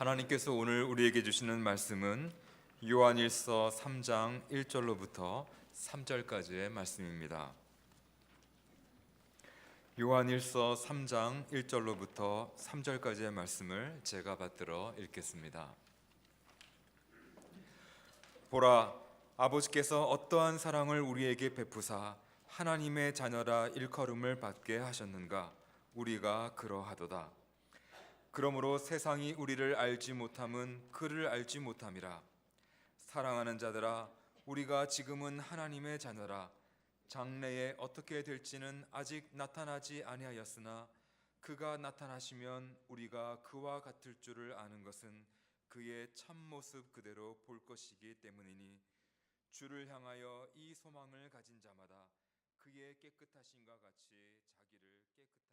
하나님께서 오늘 우리에게 주시는 말씀은 요한일서 3장 1절로부터 3절까지의 말씀입니다. 요한일서 3장 1절로부터 3절까지의 말씀을 제가 받들어 읽겠습니다. 보라, 아버지께서 어떠한 사랑을 우리에게 베푸사 하나님의 자녀라 일컬음을 받게 하셨는가? 우리가 그러하도다. 그러므로 세상이 우리를 알지 못함은 그를 알지 못함이라. 사랑하는 자들아, 우리가 지금은 하나님의 자녀라. 장래에 어떻게 될지는 아직 나타나지 아니하였으나 그가 나타나시면 우리가 그와 같을 줄을 아는 것은 그의 참모습 그대로 볼 것이기 때문이니 주를 향하여 이 소망을 가진 자마다 그의 깨끗하심과 같이 자기를 깨끗하게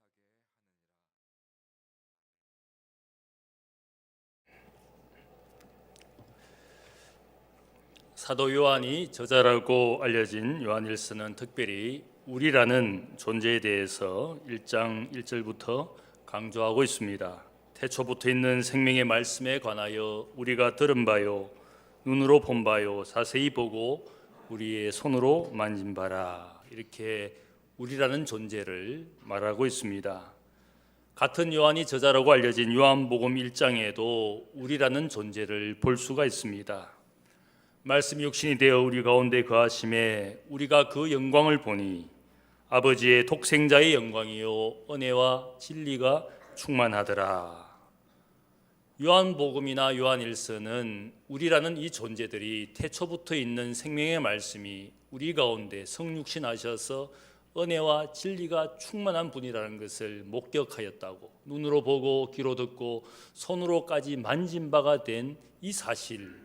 사도 요한이 저자라고 알려진 요한일서는 특별히 우리라는 존재에 대해서 1장 1절부터 강조하고 있습니다. 태초부터 있는 생명의 말씀에 관하여 우리가 들은 바요, 눈으로 본 바요, 자세히 보고 우리의 손으로 만진 바라. 이렇게 우리라는 존재를 말하고 있습니다. 같은 요한이 저자라고 알려진 요한복음 1장에도 우리라는 존재를 볼 수가 있습니다. 말씀이 육신이 되어 우리 가운데 거하심에 우리가 그 영광을 보니 아버지의 독생자의 영광이요 은혜와 진리가 충만하더라. 요한복음이나 요한일서는 우리라는 이 존재들이 태초부터 있는 생명의 말씀이 우리 가운데 성육신하셔서 은혜와 진리가 충만한 분이라는 것을 목격하였다고, 눈으로 보고 귀로 듣고 손으로까지 만진 바가 된 이 사실,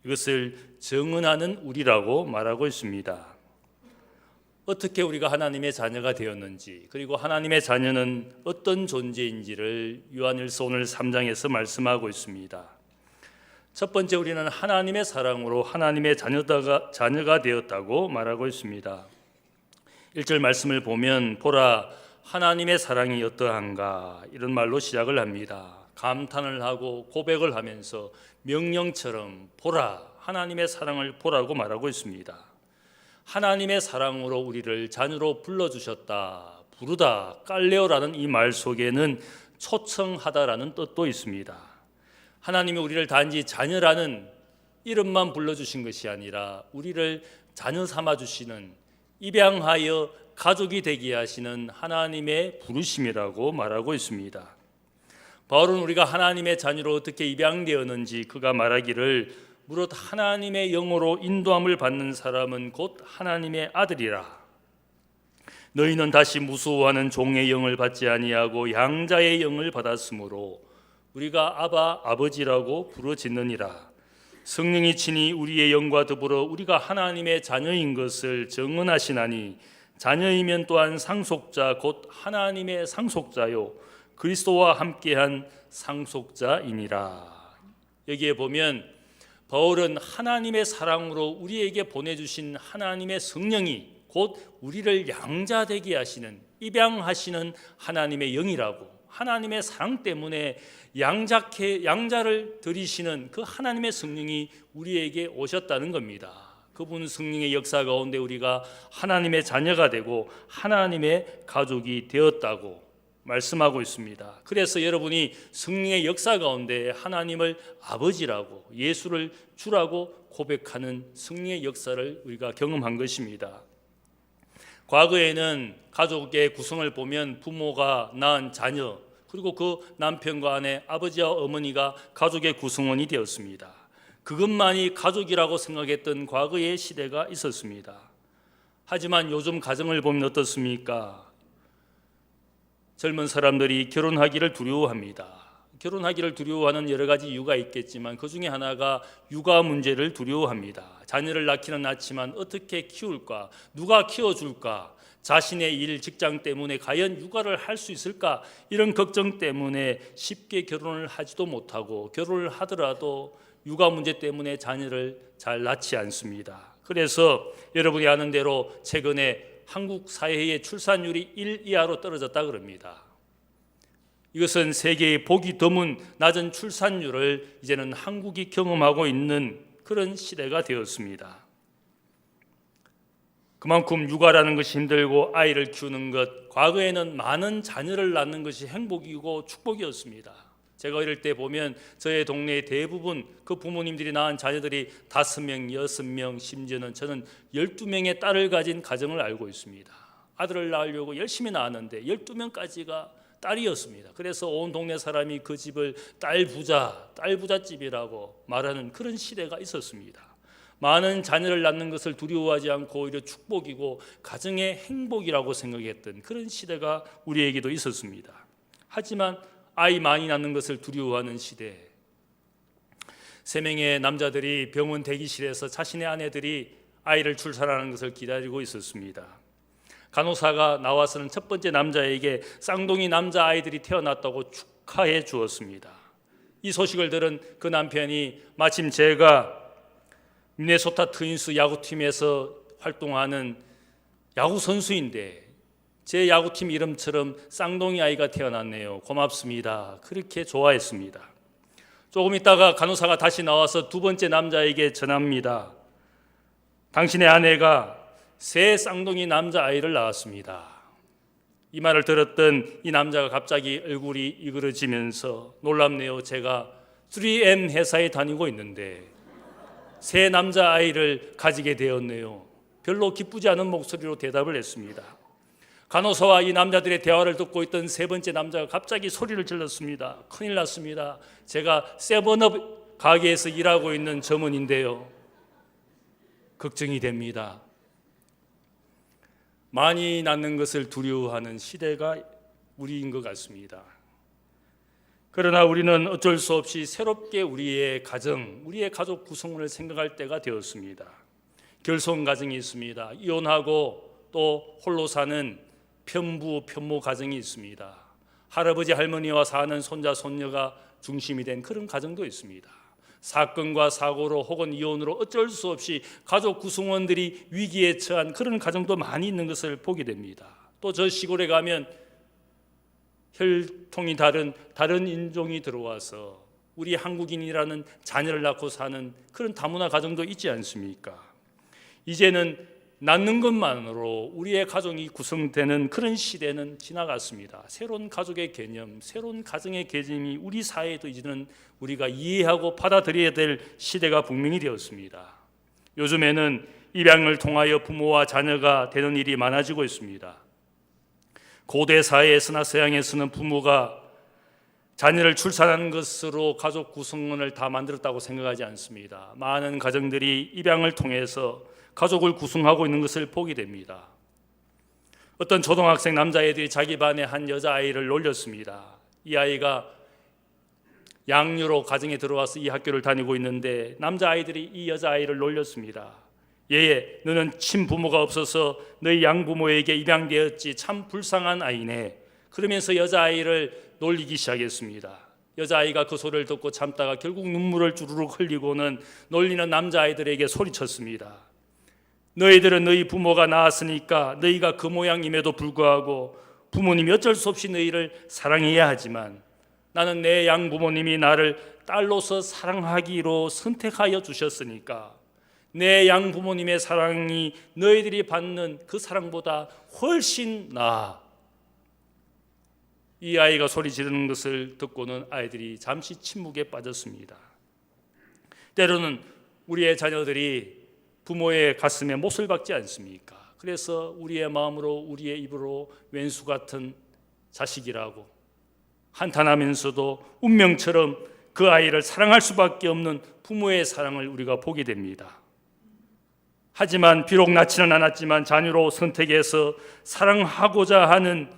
이것을 증언하는 우리라고 말하고 있습니다. 어떻게 우리가 하나님의 자녀가 되었는지, 그리고 하나님의 자녀는 어떤 존재인지를 요한일서 오늘 3장에서 말씀하고 있습니다. 첫 번째, 우리는 하나님의 사랑으로 하나님의 자녀가 되었다고 말하고 있습니다. 1절 말씀을 보면 보라, 하나님의 사랑이 어떠한가, 이런 말로 시작을 합니다. 감탄을 하고 고백을 하면서 명령처럼 보라, 하나님의 사랑을 보라고 말하고 있습니다. 하나님의 사랑으로 우리를 자녀로 불러주셨다, 부르다, 깔레오라는 이 말 속에는 초청하다라는 뜻도 있습니다. 하나님이 우리를 단지 자녀라는 이름만 불러주신 것이 아니라 우리를 자녀 삼아주시는, 입양하여 가족이 되게 하시는 하나님의 부르심이라고 말하고 있습니다. 바울은 우리가 하나님의 자녀로 어떻게 입양되었는지 그가 말하기를 무릇 하나님의 영으로 인도함을 받는 사람은 곧 하나님의 아들이라. 너희는 다시 무수하는 종의 영을 받지 아니하고 양자의 영을 받았으므로 우리가 아바 아버지라고 부르짖느니라. 성령이 친히 우리의 영과 더불어 우리가 하나님의 자녀인 것을 증언하시나니 자녀이면 또한 상속자 곧 하나님의 상속자요 그리스도와 함께한 상속자이니라. 여기에 보면 바울은 하나님의 사랑으로 우리에게 보내주신 하나님의 성령이 곧 우리를 양자되게 하시는, 입양하시는 하나님의 영이라고, 하나님의 사랑 때문에 양자를 들이시는 그 하나님의 성령이 우리에게 오셨다는 겁니다. 그분 성령의 역사 가운데 우리가 하나님의 자녀가 되고 하나님의 가족이 되었다고 말씀하고 있습니다. 그래서 여러분이 성령의 역사 가운데 하나님을 아버지라고, 예수를 주라고 고백하는 성령의 역사를 우리가 경험한 것입니다. 과거에는 가족의 구성을 보면 부모가 낳은 자녀, 그리고 그 남편과 아내, 아버지와 어머니가 가족의 구성원이 되었습니다. 그것만이 가족이라고 생각했던 과거의 시대가 있었습니다. 하지만 요즘 가정을 보면 어떻습니까? 젊은 사람들이 결혼하기를 두려워합니다. 결혼하기를 두려워하는 여러 가지 이유가 있겠지만 그 중에 하나가 육아 문제를 두려워합니다. 자녀를 낳기는 낳지만 어떻게 키울까? 누가 키워줄까? 자신의 일, 직장 때문에 과연 육아를 할 수 있을까? 이런 걱정 때문에 쉽게 결혼을 하지도 못하고, 결혼을 하더라도 육아 문제 때문에 자녀를 잘 낳지 않습니다. 그래서 여러분이 아는 대로 최근에 한국 사회의 출산율이 1 이하로 떨어졌다 그럽니다. 이것은 세계의 보기 드문 낮은 출산율을 이제는 한국이 경험하고 있는 그런 시대가 되었습니다. 그만큼 육아라는 것이 힘들고 아이를 키우는 것, 과거에는 많은 자녀를 낳는 것이 행복이고 축복이었습니다. 제가 어릴 때 보면 저의 동네의 대부분 그 부모님들이 낳은 자녀들이 5명, 6명, 심지어는 저는 12명의 딸을 가진 가정을 알고 있습니다. 아들을 낳으려고 열심히 낳았는데 12명까지가 딸이었습니다. 그래서 온 동네 사람이 그 집을 딸 부자집이라고 말하는 그런 시대가 있었습니다. 많은 자녀를 낳는 것을 두려워하지 않고 오히려 축복이고 가정의 행복이라고 생각했던 그런 시대가 우리에게도 있었습니다. 하지만 아이 많이 낳는 것을 두려워하는 시대, 3명의 남자들이 병원 대기실에서 자신의 아내들이 아이를 출산하는 것을 기다리고 있었습니다. 간호사가 나와서는 첫 번째 남자에게 쌍둥이 남자아이들이 태어났다고 축하해 주었습니다. 이 소식을 들은 그 남편이 마침 제가 미네소타 트윈스 야구팀에서 활동하는 야구 선수인데 제 야구팀 이름처럼 쌍둥이 아이가 태어났네요. 고맙습니다. 그렇게 좋아했습니다. 조금 있다가 간호사가 다시 나와서 두 번째 남자에게 전합니다. 당신의 아내가 새 쌍둥이 남자아이를 낳았습니다. 이 말을 들었던 이 남자가 갑자기 얼굴이 이그러지면서 놀랍네요. 제가 3M 회사에 다니고 있는데 새 남자아이를 가지게 되었네요. 별로 기쁘지 않은 목소리로 대답을 했습니다. 간호사와 이 남자들의 대화를 듣고 있던 세 번째 남자가 갑자기 소리를 질렀습니다. 큰일 났습니다. 제가 세븐업 가게에서 일하고 있는 점원인데요. 걱정이 됩니다. 많이 낳는 것을 두려워하는 시대가 우리인 것 같습니다. 그러나 우리는 어쩔 수 없이 새롭게 우리의 가정, 우리의 가족 구성원을 생각할 때가 되었습니다. 결손 가정이 있습니다. 이혼하고 또 홀로 사는 편부, 편모 가정이 있습니다. 할아버지, 할머니와 사는 손자, 손녀가 중심이 된 그런 가정도 있습니다. 사건과 사고로 혹은 이혼으로 어쩔 수 없이 가족 구성원들이 위기에 처한 그런 가정도 많이 있는 것을 보게 됩니다. 또 저 시골에 가면 혈통이 다른 인종이 들어와서 우리 한국인이라는 자녀를 낳고 사는 그런 다문화 가정도 있지 않습니까? 이제는 낳는 것만으로 우리의 가정이 구성되는 그런 시대는 지나갔습니다. 새로운 가족의 개념, 새로운 가정의 개념이 우리 사회에도 이제는 우리가 이해하고 받아들여야 될 시대가 분명히 되었습니다. 요즘에는 입양을 통하여 부모와 자녀가 되는 일이 많아지고 있습니다. 고대 사회에서나 서양에서는 부모가 자녀를 출산하는 것으로 가족 구성원을 다 만들었다고 생각하지 않습니다. 많은 가정들이 입양을 통해서 가족을 구성하고 있는 것을 보게 됩니다. 어떤 초등학생 남자애들이 자기 반에 한 여자아이를 놀렸습니다. 이 아이가 양유로 가정에 들어와서 이 학교를 다니고 있는데 남자아이들이 이 여자아이를 놀렸습니다. 얘, 너는 친부모가 없어서 너희 양부모에게 입양되었지, 참 불쌍한 아이네. 그러면서 여자아이를 놀리기 시작했습니다. 여자아이가 그 소리를 듣고 참다가 결국 눈물을 주르륵 흘리고는 놀리는 남자아이들에게 소리쳤습니다. 너희들은 너희 부모가 낳았으니까 너희가 그 모양임에도 불구하고 부모님이 어쩔 수 없이 너희를 사랑해야 하지만 나는 내 양부모님이 나를 딸로서 사랑하기로 선택하여 주셨으니까 내 양부모님의 사랑이 너희들이 받는 그 사랑보다 훨씬 나아. 이 아이가 소리 지르는 것을 듣고는 아이들이 잠시 침묵에 빠졌습니다. 때로는 우리의 자녀들이 부모의 가슴에 못을 박지 않습니까? 그래서 우리의 마음으로 우리의 입으로 왼수 같은 자식이라고 한탄하면서도 운명처럼 그 아이를 사랑할 수밖에 없는 부모의 사랑을 우리가 보게 됩니다. 하지만 비록 낳지는 않았지만 자녀로 선택해서 사랑하고자 하는,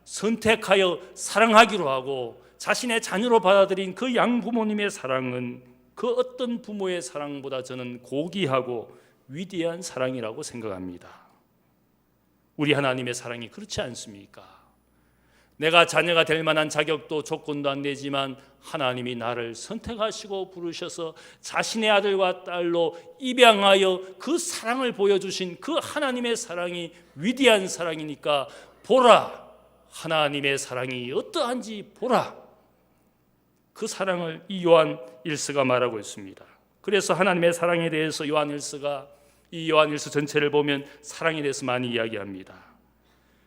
선택하여 사랑하기로 하고 자신의 자녀로 받아들인 그 양부모님의 사랑은 그 어떤 부모의 사랑보다 저는 고귀하고 위대한 사랑이라고 생각합니다. 우리 하나님의 사랑이 그렇지 않습니까? 내가 자녀가 될 만한 자격도 조건도 안 되지만 하나님이 나를 선택하시고 부르셔서 자신의 아들과 딸로 입양하여 그 사랑을 보여주신 그 하나님의 사랑이 위대한 사랑이니까 보라, 하나님의 사랑이 어떠한지 보라. 그 사랑을 이 요한 1서가 말하고 있습니다. 그래서 하나님의 사랑에 대해서 요한 1서가 이 요한 1서 전체를 보면 사랑에 대해서 많이 이야기합니다.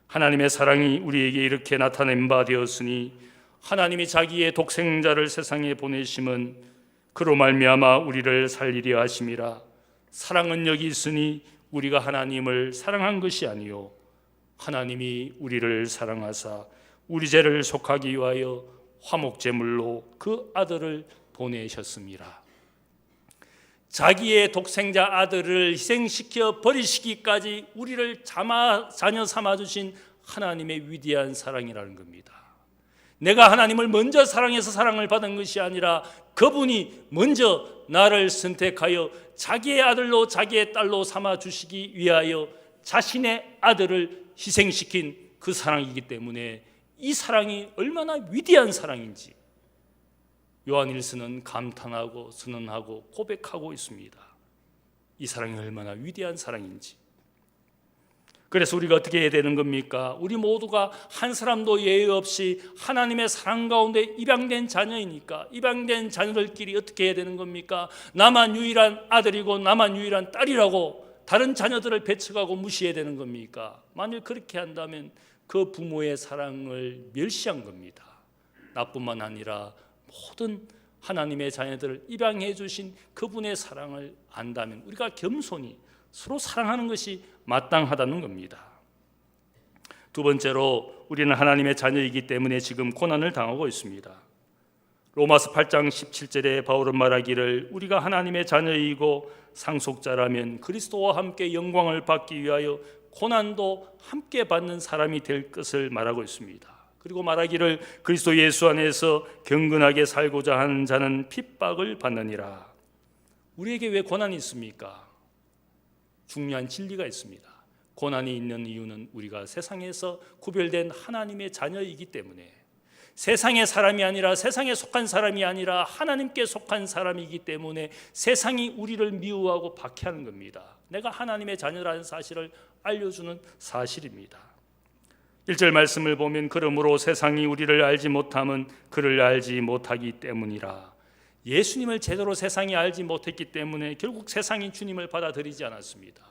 하나님의 사랑이 우리에게 이렇게 나타낸 바 되었으니 하나님이 자기의 독생자를 세상에 보내심은 그로 말미암아 우리를 살리려 하심이라. 사랑은 여기 있으니 우리가 하나님을 사랑한 것이 아니요 하나님이 우리를 사랑하사 우리 죄를 속하기 위하여 화목제물로 그 아들을 보내셨습니다. 자기의 독생자 아들을 희생시켜 버리시기까지 우리를 자녀 삼아주신 하나님의 위대한 사랑이라는 겁니다. 내가 하나님을 먼저 사랑해서 사랑을 받은 것이 아니라 그분이 먼저 나를 선택하여 자기의 아들로 자기의 딸로 삼아주시기 위하여 자신의 아들을 희생시킨 그 사랑이기 때문에 이 사랑이 얼마나 위대한 사랑인지 요한 1서는 감탄하고 선언하고 고백하고 있습니다. 이 사랑이 얼마나 위대한 사랑인지. 그래서 우리가 어떻게 해야 되는 겁니까? 우리 모두가 한 사람도 예외 없이 하나님의 사랑 가운데 입양된 자녀이니까 입양된 자녀들끼리 어떻게 해야 되는 겁니까? 나만 유일한 아들이고 나만 유일한 딸이라고 다른 자녀들을 배척하고 무시해야 되는 겁니까? 만일 그렇게 한다면 그 부모의 사랑을 멸시한 겁니다. 나뿐만 아니라 모든 하나님의 자녀들을 입양해 주신 그분의 사랑을 안다면 우리가 겸손히 서로 사랑하는 것이 마땅하다는 겁니다. 두 번째로 우리는 하나님의 자녀이기 때문에 지금 고난을 당하고 있습니다. 로마서 8장 17절에 바울은 말하기를 우리가 하나님의 자녀이고 상속자라면 그리스도와 함께 영광을 받기 위하여 고난도 함께 받는 사람이 될 것을 말하고 있습니다. 그리고 말하기를 그리스도 예수 안에서 경건하게 살고자 하는 자는 핍박을 받느니라. 우리에게 왜 고난이 있습니까? 중요한 진리가 있습니다. 고난이 있는 이유는 우리가 세상에서 구별된 하나님의 자녀이기 때문에 세상의 사람이 아니라 세상에 속한 사람이 아니라 하나님께 속한 사람이기 때문에 세상이 우리를 미워하고 박해하는 겁니다. 내가 하나님의 자녀라는 사실을 알려주는 사실입니다. 1절 말씀을 보면 그러므로 세상이 우리를 알지 못함은 그를 알지 못하기 때문이라. 예수님을 제대로 세상이 알지 못했기 때문에 결국 세상이 주님을 받아들이지 않았습니다.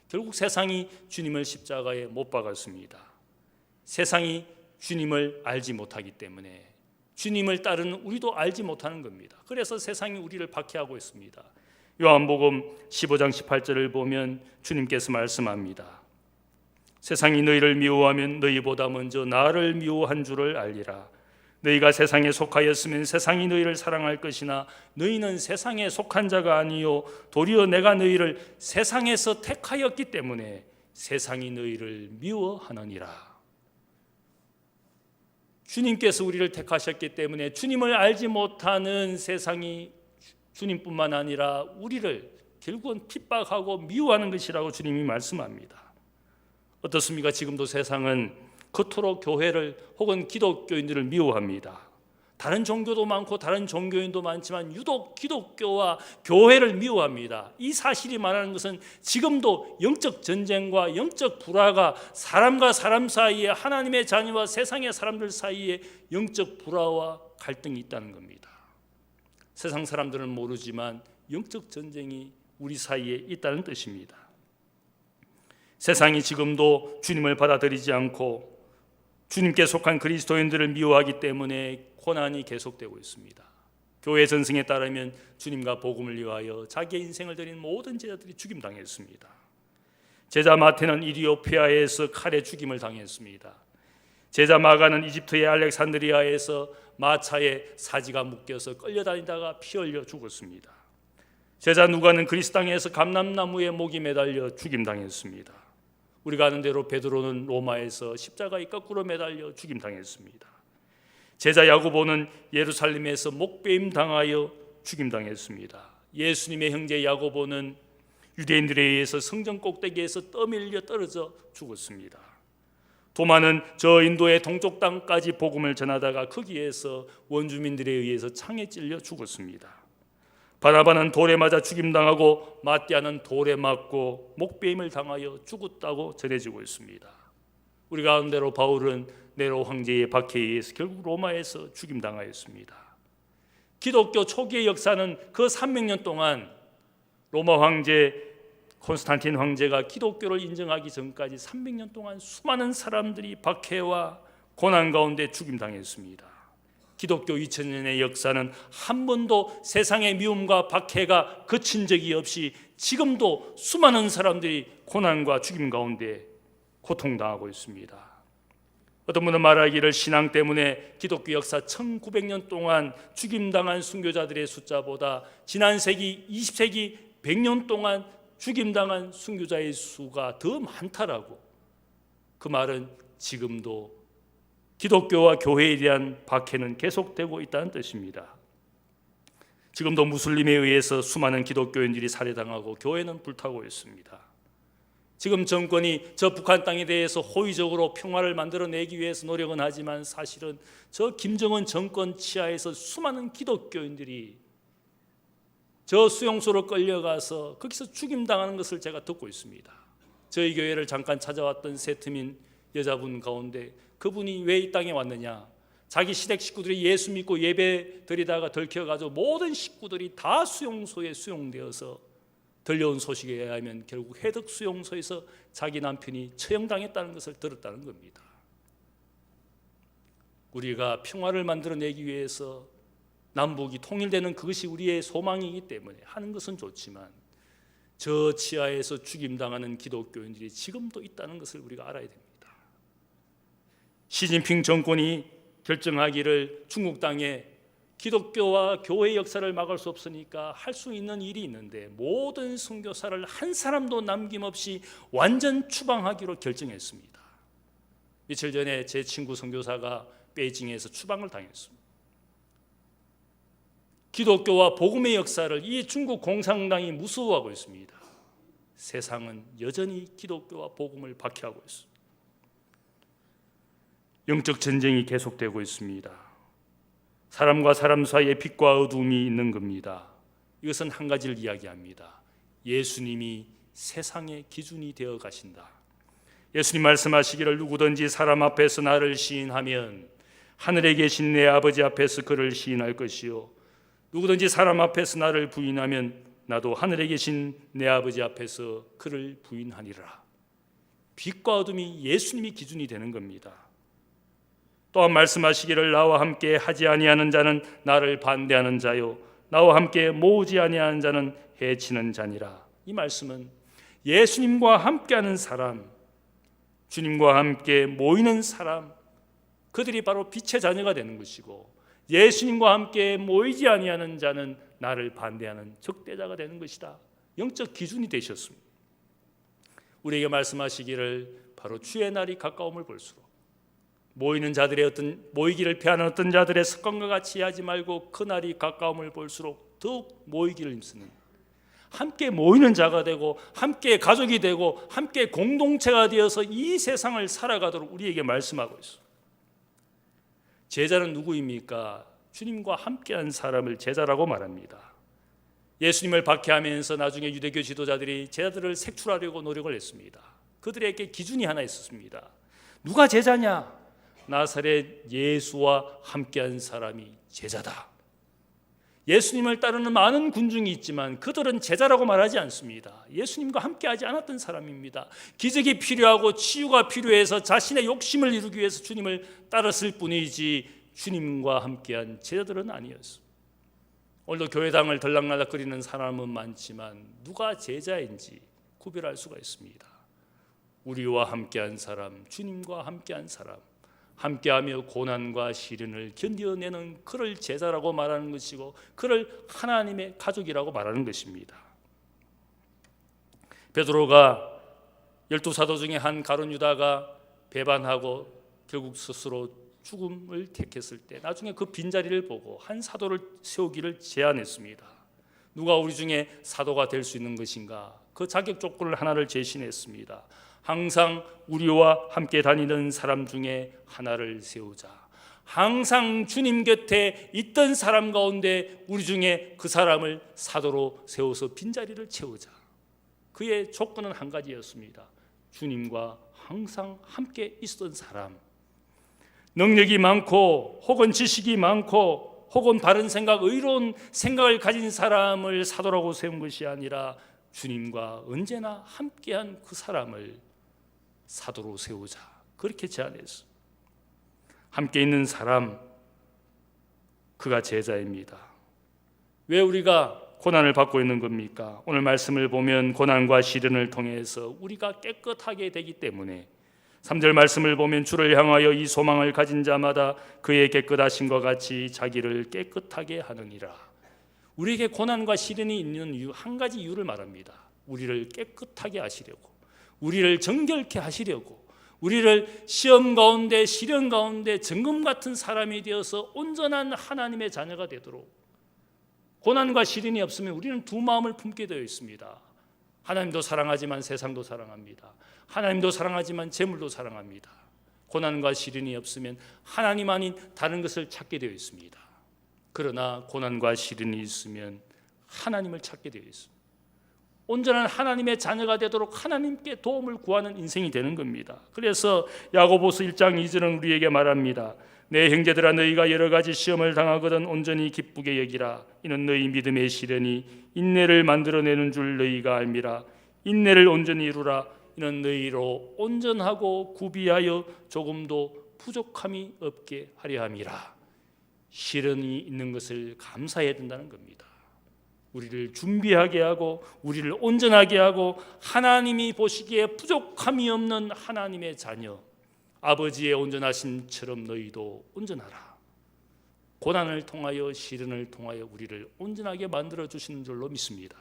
결국 세상이 주님을 십자가에 못 박았습니다. 세상이 주님을 알지 못하기 때문에 주님을 따르는 우리도 알지 못하는 겁니다. 그래서 세상이 우리를 박해하고 있습니다. 요한복음 15장 18절을 보면 주님께서 말씀합니다. 세상이 너희를 미워하면 너희보다 먼저 나를 미워한 줄을 알리라. 너희가 세상에 속하였으면 세상이 너희를 사랑할 것이나 너희는 세상에 속한 자가 아니요 도리어 내가 너희를 세상에서 택하였기 때문에 세상이 너희를 미워하느니라. 주님께서 우리를 택하셨기 때문에 주님을 알지 못하는 세상이 주님뿐만 아니라 우리를 결국은 핍박하고 미워하는 것이라고 주님이 말씀합니다. 어떻습니까? 지금도 세상은 그토록 교회를 혹은 기독교인들을 미워합니다. 다른 종교도 많고 다른 종교인도 많지만 유독 기독교와 교회를 미워합니다. 이 사실이 말하는 것은 지금도 영적 전쟁과 영적 불화가 사람과 사람 사이에 하나님의 자녀와 세상의 사람들 사이에 영적 불화와 갈등이 있다는 겁니다. 세상 사람들은 모르지만 영적 전쟁이 우리 사이에 있다는 뜻입니다. 세상이 지금도 주님을 받아들이지 않고 주님께 속한 그리스도인들을 미워하기 때문에 고난이 계속되고 있습니다. 교회 전승에 따르면 주님과 복음을 위하여 자기의 인생을 드린 모든 제자들이 죽임당했습니다. 제자 마태는 이디오피아에서 칼에 죽임을 당했습니다. 제자 마가는 이집트의 알렉산드리아에서 마차에 사지가 묶여서 끌려다니다가 피 흘려 죽었습니다. 제자 누가는 그리스 땅에서 감람나무에 목이 매달려 죽임당했습니다. 우리가 아는 대로 베드로는 로마에서 십자가에 거꾸로 매달려 죽임당했습니다. 제자 야고보는 예루살렘에서 목베임 당하여 죽임당했습니다. 예수님의 형제 야고보는 유대인들에 의해서 성전 꼭대기에서 떠밀려 떨어져 죽었습니다. 도마는 저 인도의 동쪽 땅까지 복음을 전하다가 거기에서 원주민들에 의해서 창에 찔려 죽었습니다. 바나바는 돌에 맞아 죽임당하고 마띠아는 돌에 맞고 목베임을 당하여 죽었다고 전해지고 있습니다. 우리가 아는 대로 바울은 네로 황제의 박해에 의해서 결국 로마에서 죽임당하였습니다. 기독교 초기의 역사는 그 300년 동안 로마 황제 콘스탄틴 황제가 기독교를 인정하기 전까지 300년 동안 수많은 사람들이 박해와 고난 가운데 죽임당했습니다. 기독교 2000년의 역사는 한 번도 세상의 미움과 박해가 그친 적이 없이 지금도 수많은 사람들이 고난과 죽임 가운데 고통당하고 있습니다. 어떤 분은 말하기를 신앙 때문에 기독교 역사 1900년 동안 죽임당한 순교자들의 숫자보다 지난 세기 20세기 100년 동안 죽임당한 순교자의 수가 더 많다라고. 그 말은 지금도 기독교와 교회에 대한 박해는 계속되고 있다는 뜻입니다. 지금도 무슬림에 의해서 수많은 기독교인들이 살해당하고 교회는 불타고 있습니다. 지금 정권이 저 북한 땅에 대해서 호의적으로 평화를 만들어내기 위해서 노력은 하지만 사실은 저 김정은 정권 치하에서 수많은 기독교인들이 저 수용소로 끌려가서 거기서 죽임당하는 것을 제가 듣고 있습니다. 저희 교회를 잠깐 찾아왔던 세트민 여자분 가운데 그분이 왜 이 땅에 왔느냐, 자기 시댁 식구들이 예수 믿고 예배 드리다가 들켜가지고 모든 식구들이 다 수용소에 수용되어서 들려온 소식에 의하면 결국 해덕 수용소에서 자기 남편이 처형당했다는 것을 들었다는 겁니다. 우리가 평화를 만들어내기 위해서 남북이 통일되는 그것이 우리의 소망이기 때문에 하는 것은 좋지만 저 치하에서 죽임당하는 기독교인들이 지금도 있다는 것을 우리가 알아야 됩니다. 시진핑 정권이 결정하기를 중국 땅에 기독교와 교회의 역사를 막을 수 없으니까 할 수 있는 일이 있는데 모든 선교사를 한 사람도 남김없이 완전 추방하기로 결정했습니다. 며칠 전에 제 친구 선교사가 베이징에서 추방을 당했습니다. 기독교와 복음의 역사를 이 중국 공산당이 무서워하고 있습니다. 세상은 여전히 기독교와 복음을 박해하고 있습니다. 영적 전쟁이 계속되고 있습니다. 사람과 사람 사이에 빛과 어둠이 있는 겁니다. 이것은 한 가지를 이야기합니다. 예수님이 세상의 기준이 되어 가신다. 예수님 말씀하시기를 누구든지 사람 앞에서 나를 시인하면 하늘에 계신 내 아버지 앞에서 그를 시인할 것이요 누구든지 사람 앞에서 나를 부인하면 나도 하늘에 계신 내 아버지 앞에서 그를 부인하리라. 빛과 어둠이 예수님이 기준이 되는 겁니다. 또한 말씀하시기를 나와 함께 하지 아니하는 자는 나를 반대하는 자요 나와 함께 모으지 아니하는 자는 해치는 자니라. 이 말씀은 예수님과 함께하는 사람, 주님과 함께 모이는 사람, 그들이 바로 빛의 자녀가 되는 것이고 예수님과 함께 모이지 아니하는 자는 나를 반대하는 적대자가 되는 것이다. 영적 기준이 되셨습니다. 우리에게 말씀하시기를 바로 주의 날이 가까움을 볼수록 모이는 자들의 모이기를 피하는 어떤 자들의 습관과 같이 하지 말고 그 날이 가까움을 볼수록 더욱 모이기를 힘쓰는, 함께 모이는 자가 되고 함께 가족이 되고 함께 공동체가 되어서 이 세상을 살아가도록 우리에게 말씀하고 있습니다. 제자는 누구입니까? 주님과 함께한 사람을 제자라고 말합니다. 예수님을 박해하면서 나중에 유대교 지도자들이 제자들을 색출하려고 노력을 했습니다. 그들에게 기준이 하나 있었습니다. 누가 제자냐? 나사렛 예수와 함께한 사람이 제자다. 예수님을 따르는 많은 군중이 있지만 그들은 제자라고 말하지 않습니다. 예수님과 함께하지 않았던 사람입니다. 기적이 필요하고 치유가 필요해서 자신의 욕심을 이루기 위해서 주님을 따랐을 뿐이지 주님과 함께한 제자들은 아니었습니다. 오늘도 교회당을 들락날락거리는 사람은 많지만 누가 제자인지 구별할 수가 있습니다. 우리와 함께한 사람, 주님과 함께한 사람, 함께하며 고난과 시련을 견뎌내는 그를 제자라고 말하는 것이고 그를 하나님의 가족이라고 말하는 것입니다. 베드로가 12사도 중에 한 가룟 유다가 배반하고 결국 스스로 죽음을 택했을 때 나중에 그 빈자리를 보고 한 사도를 세우기를 제안했습니다. 누가 우리 중에 사도가 될 수 있는 것인가? 그 자격 조건을 하나를 제시했습니다. 항상 우리와 함께 다니는 사람 중에 하나를 세우자. 항상 주님 곁에 있던 사람 가운데 우리 중에 그 사람을 사도로 세워서 빈자리를 채우자. 그의 조건은 한 가지였습니다. 주님과 항상 함께 있었던 사람. 능력이 많고 혹은 지식이 많고 혹은 바른 생각, 의로운 생각을 가진 사람을 사도라고 세운 것이 아니라 주님과 언제나 함께한 그 사람을 사도로 세우자, 그렇게 제안했어. 함께 있는 사람, 그가 제자입니다. 왜 우리가 고난을 받고 있는 겁니까? 오늘 말씀을 보면 고난과 시련을 통해서 우리가 깨끗하게 되기 때문에, 3절 말씀을 보면 주를 향하여 이 소망을 가진 자마다 그의 깨끗하심과 같이 자기를 깨끗하게 하느니라. 우리에게 고난과 시련이 있는 이유, 한 가지 이유를 말합니다. 우리를 깨끗하게 하시려고, 우리를 정결케 하시려고, 우리를 시험 가운데 시련 가운데 정금 같은 사람이 되어서 온전한 하나님의 자녀가 되도록. 고난과 시련이 없으면 우리는 두 마음을 품게 되어 있습니다. 하나님도 사랑하지만 세상도 사랑합니다. 하나님도 사랑하지만 재물도 사랑합니다. 고난과 시련이 없으면 하나님 아닌 다른 것을 찾게 되어 있습니다. 그러나 고난과 시련이 있으면 하나님을 찾게 되어 있습니다. 온전한 하나님의 자녀가 되도록 하나님께 도움을 구하는 인생이 되는 겁니다. 그래서 야고보서 1장 2절은 우리에게 말합니다. 내 형제들아, 너희가 여러 가지 시험을 당하거든 온전히 기쁘게 여기라. 이는 너희 믿음의 시련이 인내를 만들어내는 줄 너희가 알미라. 인내를 온전히 이루라. 이는 너희로 온전하고 구비하여 조금도 부족함이 없게 하려 함이라. 시련이 있는 것을 감사해야 된다는 겁니다. 우리를 준비하게 하고 우리를 온전하게 하고 하나님이 보시기에 부족함이 없는 하나님의 자녀, 아버지의 온전하심처럼 너희도 온전하라. 고난을 통하여 시련을 통하여 우리를 온전하게 만들어 주시는 줄로 믿습니다.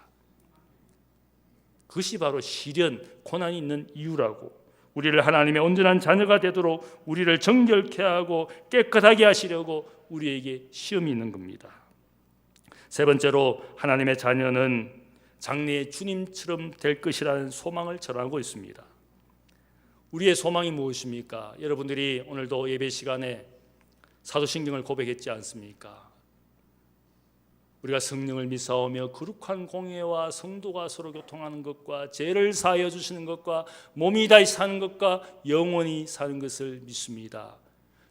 그것이 바로 시련, 고난이 있는 이유라고. 우리를 하나님의 온전한 자녀가 되도록 우리를 정결케 하고 깨끗하게 하시려고 우리에게 시험이 있는 겁니다. 세 번째로, 하나님의 자녀는 장래의 주님처럼 될 것이라는 소망을 전하고 있습니다. 우리의 소망이 무엇입니까? 여러분들이 오늘도 예배 시간에 사도신경을 고백했지 않습니까? 우리가 성령을 믿사오며 거룩한 공예와 성도가 서로 교통하는 것과 죄를 사하여 주시는 것과 몸이 다시 사는 것과 영원히 사는 것을 믿습니다.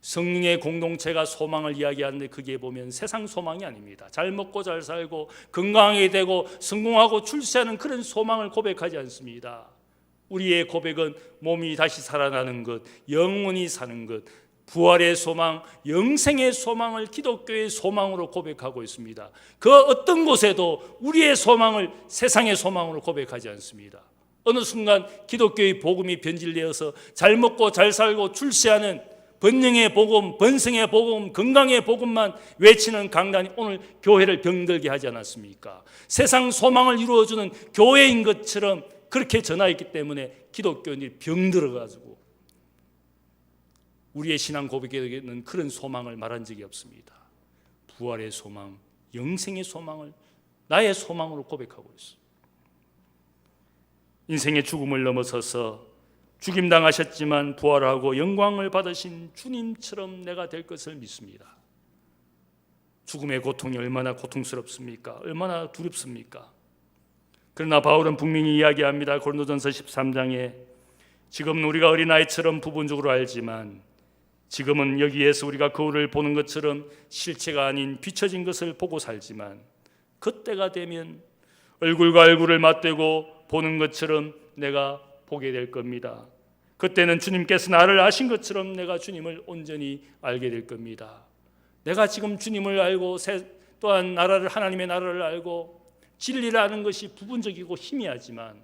성령의 공동체가 소망을 이야기하는데 그게 보면 세상 소망이 아닙니다. 잘 먹고 잘 살고 건강하게 되고 성공하고 출세하는 그런 소망을 고백하지 않습니다. 우리의 고백은 몸이 다시 살아나는 것, 영원히 사는 것, 부활의 소망, 영생의 소망을 기독교의 소망으로 고백하고 있습니다. 그 어떤 곳에도 우리의 소망을 세상의 소망으로 고백하지 않습니다. 어느 순간 기독교의 복음이 변질되어서 잘 먹고 잘 살고 출세하는 번영의 복음, 번성의 복음, 건강의 복음만 외치는 강단이 오늘 교회를 병들게 하지 않았습니까? 세상 소망을 이루어주는 교회인 것처럼 그렇게 전하였기 때문에 기독교인들이 병들어가지고 우리의 신앙 고백에는 그런 소망을 말한 적이 없습니다. 부활의 소망, 영생의 소망을 나의 소망으로 고백하고 있습니다. 인생의 죽음을 넘어서서 죽임당하셨지만 부활하고 영광을 받으신 주님처럼 내가 될 것을 믿습니다. 죽음의 고통이 얼마나 고통스럽습니까? 얼마나 두렵습니까? 그러나 바울은 분명히 이야기합니다. 고린도전서 13장에 지금은 우리가 어린아이처럼 부분적으로 알지만 지금은 여기에서 우리가 거울을 보는 것처럼 실체가 아닌 비춰진 것을 보고 살지만 그때가 되면 얼굴과 얼굴을 맞대고 보는 것처럼 내가 보게 될 겁니다. 그때는 주님께서 나를 아신 것처럼 내가 주님을 온전히 알게 될 겁니다. 내가 지금 주님을 알고 또한 하나님의 나라를 알고 진리를 아는 것이 부분적이고 희미하지만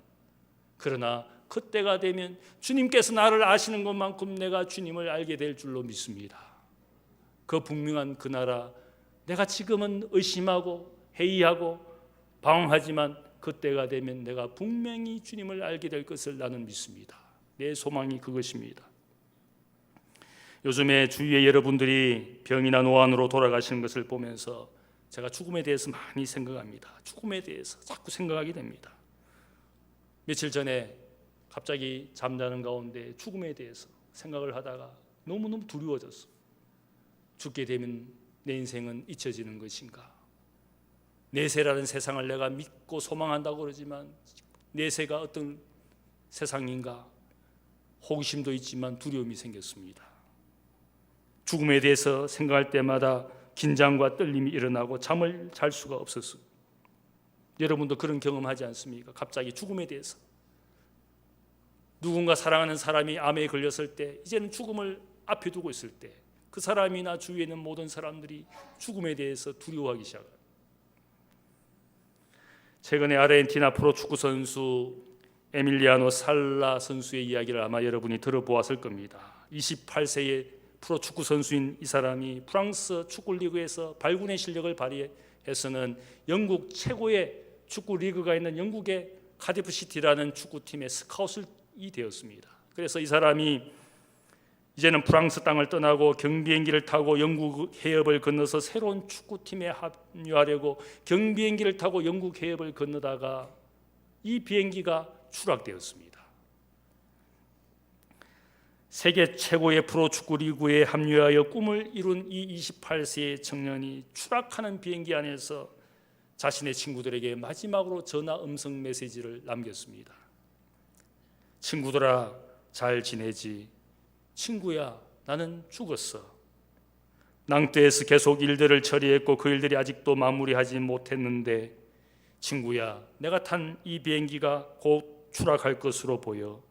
그러나 그때가 되면 주님께서 나를 아시는 것만큼 내가 주님을 알게 될 줄로 믿습니다. 그 분명한 그 나라, 내가 지금은 의심하고 회의하고 방황하지만 그때가 되면 내가 분명히 주님을 알게 될 것을 나는 믿습니다. 내 소망이 그것입니다. 요즘에 주위에 여러분들이 병이나 노안으로 돌아가시는 것을 보면서 제가 죽음에 대해서 많이 생각합니다. 죽음에 대해서 자꾸 생각하게 됩니다. 며칠 전에 갑자기 잠자는 가운데 죽음에 대해서 생각을 하다가 너무너무 두려워졌어. 죽게 되면 내 인생은 잊혀지는 것인가? 내세라는 세상을 내가 믿고 소망한다고 그러지만 내세가 어떤 세상인가? 호기심도 있지만 두려움이 생겼습니다. 죽음에 대해서 생각할 때마다 긴장과 떨림이 일어나고 잠을 잘 수가 없었어요. 여러분도 그런 경험하지 않습니까? 갑자기 죽음에 대해서 누군가 사랑하는 사람이 암에 걸렸을 때, 이제는 죽음을 앞에 두고 있을 때 그 사람이나 주위에 있는 모든 사람들이 죽음에 대해서 두려워하기 시작해요. 최근에 아르헨티나 프로축구 선수 에밀리아노 살라 선수의 이야기를 아마 여러분이 들어보았을 겁니다. 28세의 프로축구 선수인 이 사람이 프랑스 축구리그에서 발군의 실력을 발휘해서는 영국 최고의 축구 리그가 있는 영국의 카디프 시티라는 축구팀의 스카웃이 되었습니다. 그래서 이 사람이 이제는 프랑스 땅을 떠나고 경비행기를 타고 영국 해협을 건너서 새로운 축구팀에 합류하려고 경비행기를 타고 영국 해협을 건너다가 이 비행기가 추락되었습니다. 세계 최고의 프로축구 리그에 합류하여 꿈을 이룬 이 28세의 청년이 추락하는 비행기 안에서 자신의 친구들에게 마지막으로 전화 음성 메시지를 남겼습니다. 친구들아, 잘 지내지? 친구야, 나는 죽었어. 낭떠에서 계속 일들을 처리했고 그 일들이 아직도 마무리하지 못했는데 친구야, 내가 탄 이 비행기가 곧 추락할 것으로 보여.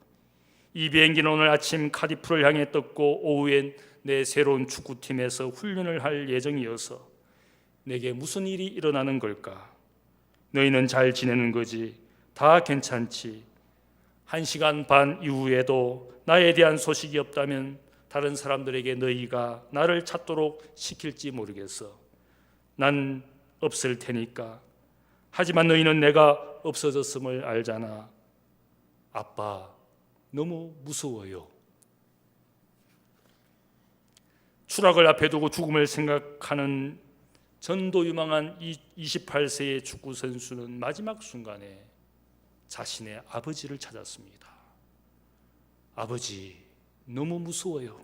이 비행기는 오늘 아침 카디프를 향해 떴고 오후엔 내 새로운 축구팀에서 훈련을 할 예정이어서 내게 무슨 일이 일어나는 걸까? 너희는 잘 지내는 거지? 다 괜찮지? 1시간 반 이후에도 나에 대한 소식이 없다면 다른 사람들에게 너희가 나를 찾도록 시킬지 모르겠어. 난 없을 테니까. 하지만 너희는 내가 없어졌음을 알잖아. 아빠, 너무 무서워요. 추락을 앞에 두고 죽음을 생각하는 전도유망한 28세의 축구 선수는 마지막 순간에 자신의 아버지를 찾았습니다. 아버지, 너무 무서워요.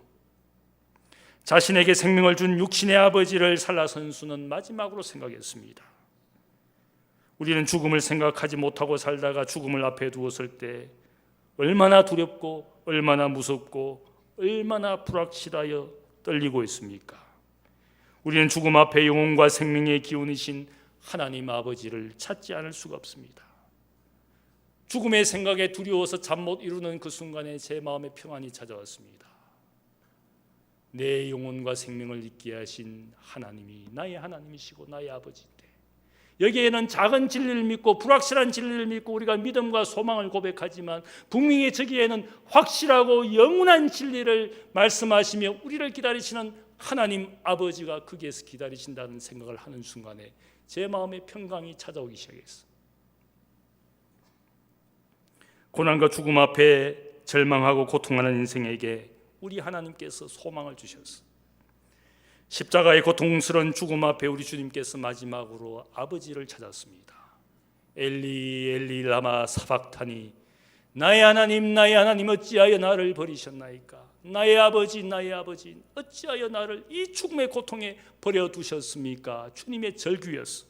자신에게 생명을 준 육신의 아버지를 살라 선수는 마지막으로 생각했습니다. 우리는 죽음을 생각하지 못하고 살다가 죽음을 앞에 두었을 때 얼마나 두렵고 얼마나 무섭고 얼마나 불확실하여 떨리고 있습니까? 우리는 죽음 앞에 영혼과 생명의 기운이신 하나님 아버지를 찾지 않을 수가 없습니다. 죽음의 생각에 두려워서 잠 못 이루는 그 순간에 제 마음에 평안이 찾아왔습니다. 내 영혼과 생명을 있게 하신 하나님이 나의 하나님이시고 나의 아버지인데, 여기에는 작은 진리를 믿고 불확실한 진리를 믿고 우리가 믿음과 소망을 고백하지만 분명히 저기에는 확실하고 영원한 진리를 말씀하시며 우리를 기다리시는 하나님 아버지가 거기에서 기다리신다는 생각을 하는 순간에 제 마음에 평강이 찾아오기 시작했어요. 고난과 죽음 앞에 절망하고 고통하는 인생에게 우리 하나님께서 소망을 주셨어요. 십자가의 고통스러운 죽음 앞에 우리 주님께서 마지막으로 아버지를 찾았습니다. 엘리 엘리 라마 사박타니, 나의 하나님 어찌하여 나를 버리셨나이까? 나의 아버지 어찌하여 나를 이 죽음의 고통에 버려두셨습니까? 주님의 절규였어.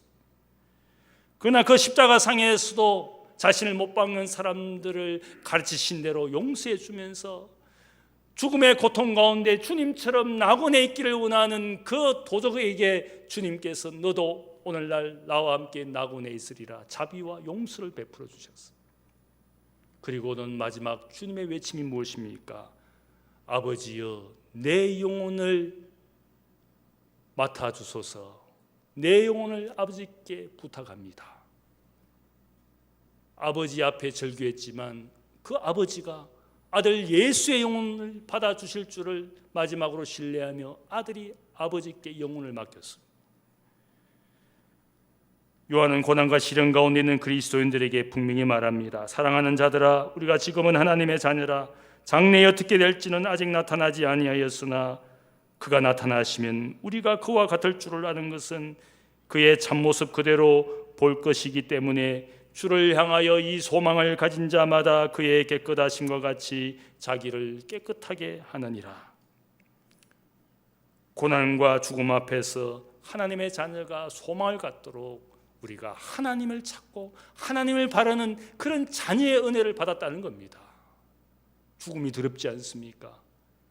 그러나 그 십자가 상에서도 자신을 못 박는 사람들을 가르치신 대로 용서해 주면서 죽음의 고통 가운데 주님처럼 낙원에 있기를 원하는 그 도적에게 주님께서 너도 오늘날 나와 함께 낙원에 있으리라 자비와 용서를 베풀어 주셨어. 그리고는 마지막 주님의 외침이 무엇입니까? 아버지여, 내 영혼을 맡아주소서. 내 영혼을 아버지께 부탁합니다. 아버지 앞에 절규했지만 그 아버지가 아들 예수의 영혼을 받아주실 줄을 마지막으로 신뢰하며 아들이 아버지께 영혼을 맡겼습니다. 요한은 고난과 시련 가운데 있는 그리스도인들에게 분명히 말합니다. 사랑하는 자들아, 우리가 지금은 하나님의 자녀라. 장래에 어떻게 될지는 아직 나타나지 아니하였으나 그가 나타나시면 우리가 그와 같을 줄을 아는 것은 그의 참모습 그대로 볼 것이기 때문에 주를 향하여 이 소망을 가진 자마다 그의 깨끗하심과 같이 자기를 깨끗하게 하느니라. 고난과 죽음 앞에서 하나님의 자녀가 소망을 갖도록 우리가 하나님을 찾고 하나님을 바라는 그런 자녀의 은혜를 받았다는 겁니다. 죽음이 두렵지 않습니까?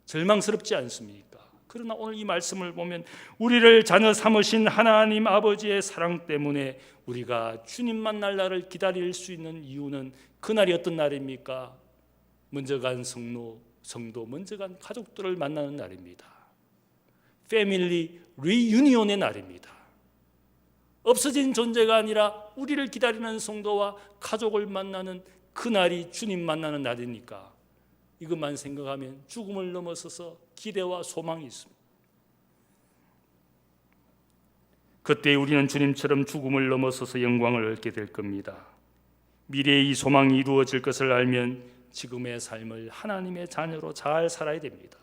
절망스럽지 않습니까? 그러나 오늘 이 말씀을 보면 우리를 자녀 삼으신 하나님 아버지의 사랑 때문에 우리가 주님 만날 날을 기다릴 수 있는 이유는 그날이 어떤 날입니까? 먼저 간 성도, 먼저 간 가족들을 만나는 날입니다. 패밀리 리유니온의 날입니다. 없어진 존재가 아니라 우리를 기다리는 성도와 가족을 만나는 그날이 주님 만나는 날이니까 이것만 생각하면 죽음을 넘어서서 기대와 소망이 있습니다. 그때 우리는 주님처럼 죽음을 넘어서서 영광을 얻게 될 겁니다. 미래의 이 소망이 이루어질 것을 알면 지금의 삶을 하나님의 자녀로 잘 살아야 됩니다.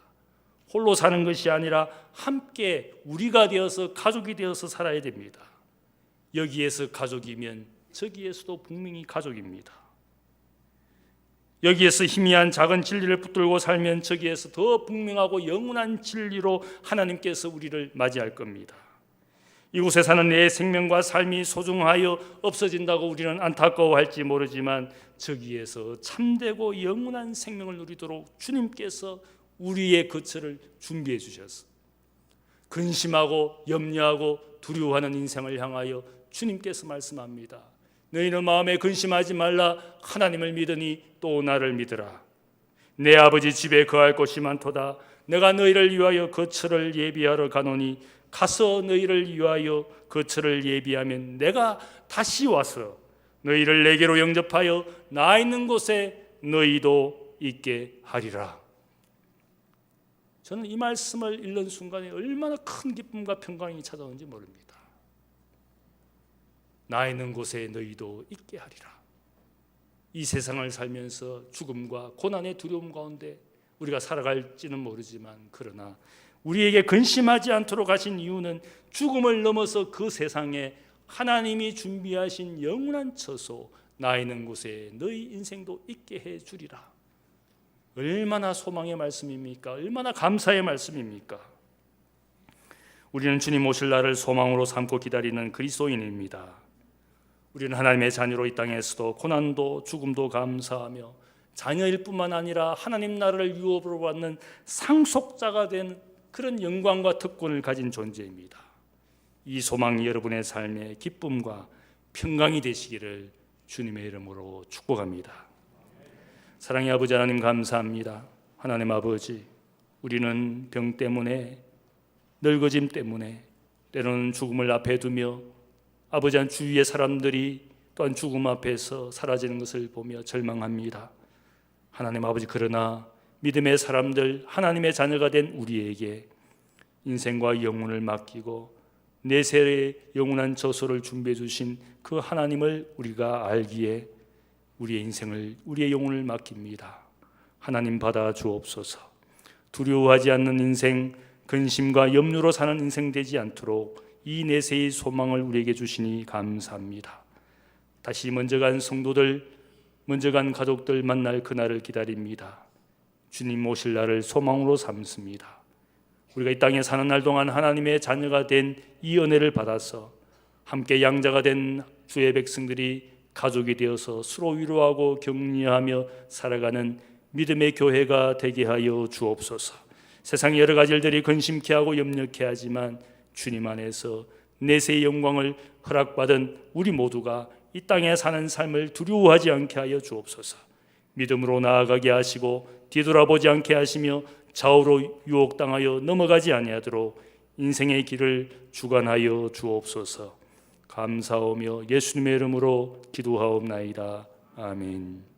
홀로 사는 것이 아니라 함께 우리가 되어서 가족이 되어서 살아야 됩니다. 여기에서 가족이면 저기에서도 분명히 가족입니다. 여기에서 희미한 작은 진리를 붙들고 살면 저기에서 더 분명하고 영원한 진리로 하나님께서 우리를 맞이할 겁니다. 이곳에 사는 내 생명과 삶이 소중하여 없어진다고 우리는 안타까워할지 모르지만 저기에서 참되고 영원한 생명을 누리도록 주님께서 우리의 거처를 준비해 주셨어. 근심하고 염려하고 두려워하는 인생을 향하여 주님께서 말씀합니다. 너희는 마음에 근심하지 말라. 하나님을 믿으니 또 나를 믿으라. 내 아버지 집에 거할 곳이 많도다. 내가 너희를 위하여 거처를 예비하러 가노니 가서 너희를 위하여 거처를 예비하면 내가 다시 와서 너희를 내게로 영접하여 나 있는 곳에 너희도 있게 하리라. 저는 이 말씀을 읽는 순간에 얼마나 큰 기쁨과 평강이 찾아오는지 모릅니다. 나 있는 곳에 너희도 있게 하리라. 이 세상을 살면서 죽음과 고난의 두려움 가운데 우리가 살아갈지는 모르지만 그러나 우리에게 근심하지 않도록 하신 이유는 죽음을 넘어서 그 세상에 하나님이 준비하신 영원한 처소 나 있는 곳에 너희 인생도 있게 해 주리라. 얼마나 소망의 말씀입니까? 얼마나 감사의 말씀입니까? 우리는 주님 오실 날을 소망으로 삼고 기다리는 그리스도인입니다. 우리는 하나님의 자녀로 이 땅에서도 고난도 죽음도 감사하며 자녀일 뿐만 아니라 하나님 나라를 유업으로 받는 상속자가 된 그런 영광과 특권을 가진 존재입니다. 이 소망이 여러분의 삶의 기쁨과 평강이 되시기를 주님의 이름으로 축복합니다. 사랑의 아버지 하나님 감사합니다. 하나님 아버지, 우리는 병 때문에 늙어짐 때문에 때로는 죽음을 앞에 두며 아버지 한 주위의 사람들이 또한 죽음 앞에서 사라지는 것을 보며 절망합니다. 하나님 아버지, 그러나 믿음의 사람들, 하나님의 자녀가 된 우리에게 인생과 영혼을 맡기고 내세의 영원한 저소를 준비해 주신 그 하나님을 우리가 알기에 우리의 인생을, 우리의 영혼을 맡깁니다. 하나님 받아 주옵소서. 두려워하지 않는 인생, 근심과 염려로 사는 인생 되지 않도록 이 내세의 소망을 우리에게 주시니 감사합니다. 다시 먼저 간 성도들, 먼저 간 가족들 만날 그날을 기다립니다. 주님 오실 날을 소망으로 삼습니다. 우리가 이 땅에 사는 날 동안 하나님의 자녀가 된 이 은혜를 받아서 함께 양자가 된 주의 백성들이 가족이 되어서 서로 위로하고 격려하며 살아가는 믿음의 교회가 되게 하여 주옵소서. 세상의 여러 가지 일들이 근심케 하고 염려케 하지만 주님 안에서 내세의 영광을 허락받은 우리 모두가 이 땅에 사는 삶을 두려워하지 않게 하여 주옵소서. 믿음으로 나아가게 하시고 뒤돌아보지 않게 하시며 좌우로 유혹당하여 넘어가지 아니하도록 인생의 길을 주관하여 주옵소서. 감사하며 예수님의 이름으로 기도하옵나이다. 아멘.